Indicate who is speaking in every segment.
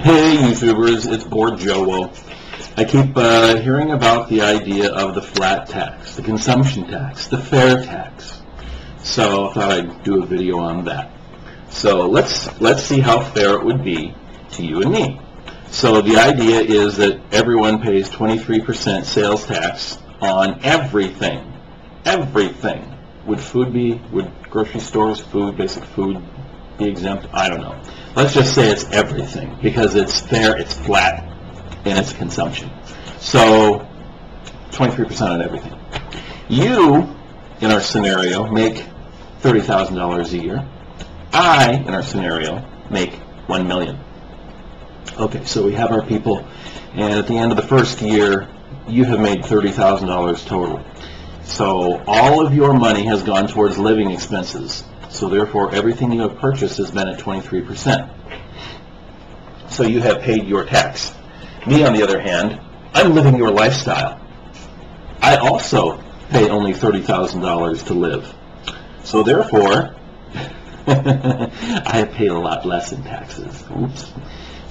Speaker 1: Hey YouTubers, it's Bored Joe. I keep hearing about the idea of the flat tax, the consumption tax, the fair tax. So I thought I'd do a video on that. So let's see how fair it would be to you and me. So the idea is that everyone pays 23% sales tax on everything. Everything. Would grocery stores, basic food be exempt? I don't know. Let's just say it's everything because it's fair, it's flat, and it's consumption. So 23% on everything. You, in our scenario, make $30,000 a year. I, in our scenario, make $1 million. Okay, so we have our people, and at the end of the first year, you have made $30,000 total. So all of your money has gone towards living expenses. So therefore, everything you have purchased has been at 23%. So you have paid your tax. Me, on the other hand, I'm living your lifestyle. I also pay only $30,000 to live. So therefore, I have paid a lot less in taxes. Oops.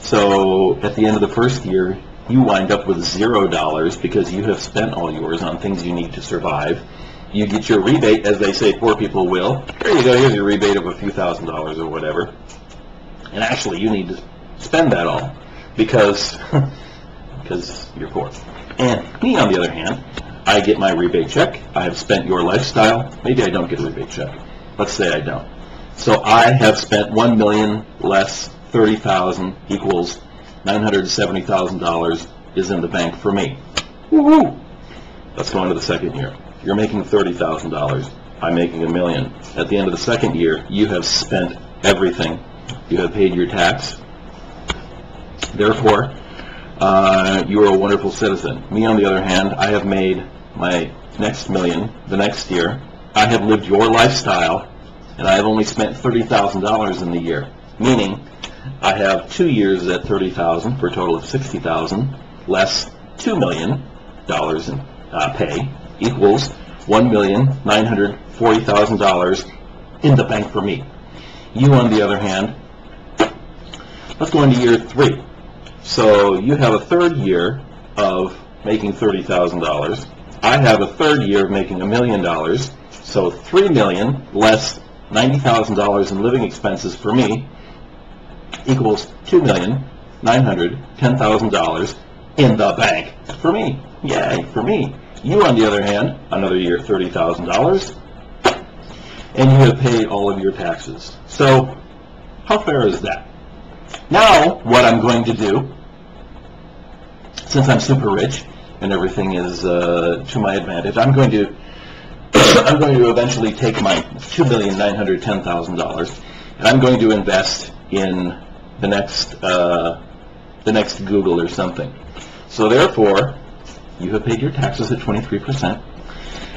Speaker 1: So at the end of the first year, you wind up with $0 because you have spent all yours on things you need to survive. You get your rebate, as they say poor people will. Here you go, here's your rebate of a few $1,000s or whatever. And actually, you need to spend that all because you're poor. And me, on the other hand, I get my rebate check. I have spent your lifestyle. Maybe I don't get a rebate check. Let's say I don't. So I have spent $1 million less $30,000 equals $970,000 is in the bank for me. Woo-hoo! Let's go on to the second year. You're making $30,000. I'm making $1 million. At the end of the second year, you have spent everything. You have paid your tax. Therefore, you are a wonderful citizen. Me, on the other hand, I have made my next $1 million the next year. I have lived your lifestyle, and I have only spent $30,000 in the year, meaning I have 2 years at $30,000 for a total of $60,000 less $2 million in pay equals $1,940,000 in the bank for me. You, on the other hand, let's go into year 3. So you have a third year of making $30,000. I have a third year of making $1 million. So $3 million less $90,000 in living expenses for me equals $2,910,000 in the bank for me. Yay, for me. You, on the other hand, another year, $30,000, and you have paid all of your taxes. So, how fair is that? Now, what I'm going to do, since I'm super rich and everything is to my advantage, I'm going to eventually take my $2,910,000 and I'm going to invest in the next Google or something. So therefore, you have paid your taxes at 23%,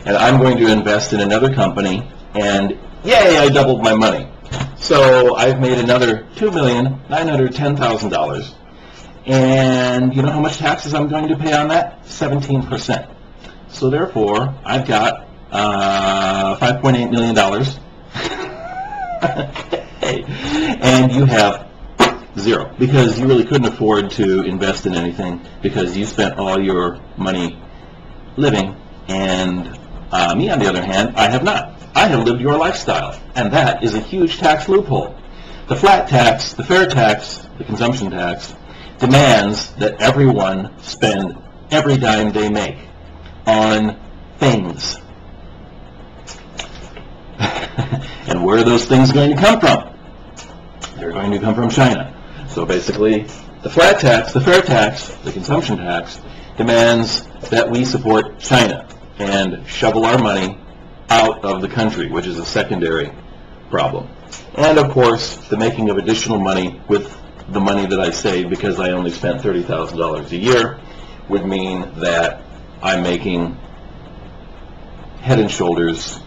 Speaker 1: and I'm going to invest in another company, and yay, I doubled my money. So I've made another $2,910,000, and you know how much taxes I'm going to pay on that? 17%. So therefore, I've got $5.8 million, and you have $0, because you really couldn't afford to invest in anything because you spent all your money living, and me, on the other hand, I have not. I have lived your lifestyle, and that is a huge tax loophole. The flat tax, the fair tax, the consumption tax demands that everyone spend every dime they make on things. And where are those things going to come from? They're going to come from China. So basically, the flat tax, the fair tax, the consumption tax demands that we support China and shovel our money out of the country, which is a secondary problem. And of course, the making of additional money with the money that I saved because I only spent $30,000 a year would mean that I'm making head and shoulders,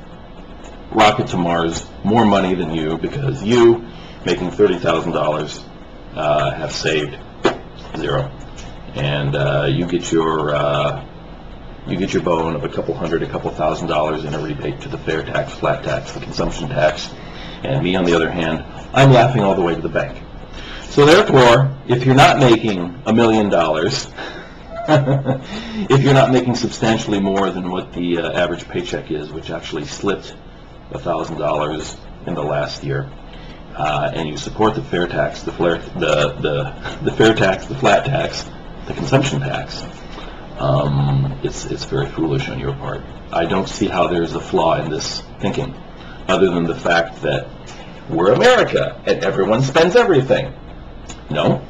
Speaker 1: rocket to Mars, more money than you because you, making $30,000, have saved $0, and you get your bone of a couple hundred, a couple $1,000s in a rebate to the fair tax, flat tax, the consumption tax, and me, on the other hand, I'm laughing all the way to the bank. So therefore, if you're not making $1 million, if you're not making substantially more than what the average paycheck is, which actually slipped $1,000 in the last year, and you support the fair tax, the fair tax, the flat tax, the consumption tax, it's very foolish on your part. I don't see how there's a flaw in this thinking, other than the fact that we're America and everyone spends everything. No.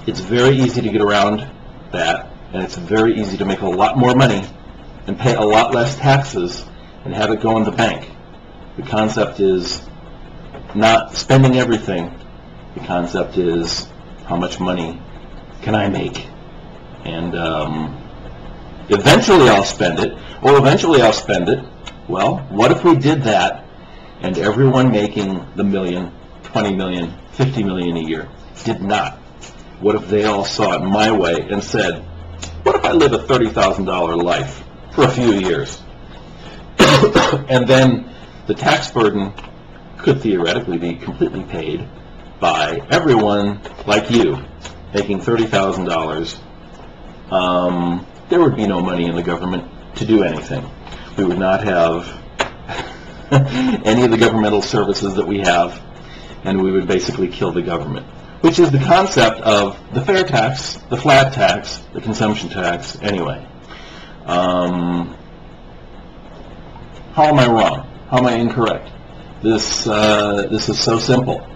Speaker 1: It's very easy to get around that, and it's very easy to make a lot more money and pay a lot less taxes and have it go in the bank. The concept is not spending everything. The concept is how much money can I make? And eventually I'll spend it, or eventually I'll spend it. Well, what if we did that and everyone making the million, 20 million, 50 million a year did not? What if they all saw it my way and said, what if I live a $30,000 life for a few years? And then the tax burden could theoretically be completely paid by everyone like you making $30,000. There would be no money in the government to do anything. We would not have any of the governmental services that we have, and we would basically kill the government, which is the concept of the fair tax, the flat tax, the consumption tax, anyway. How am I wrong? How am I incorrect? This is so simple.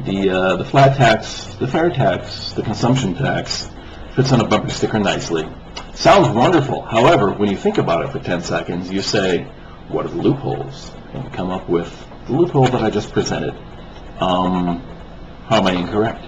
Speaker 1: The flat tax, the fair tax, the consumption tax fits on a bumper sticker nicely. Sounds wonderful. However, when you think about it for 10 seconds, you say, what are the loopholes? And you come up with the loophole that I just presented. How am I incorrect?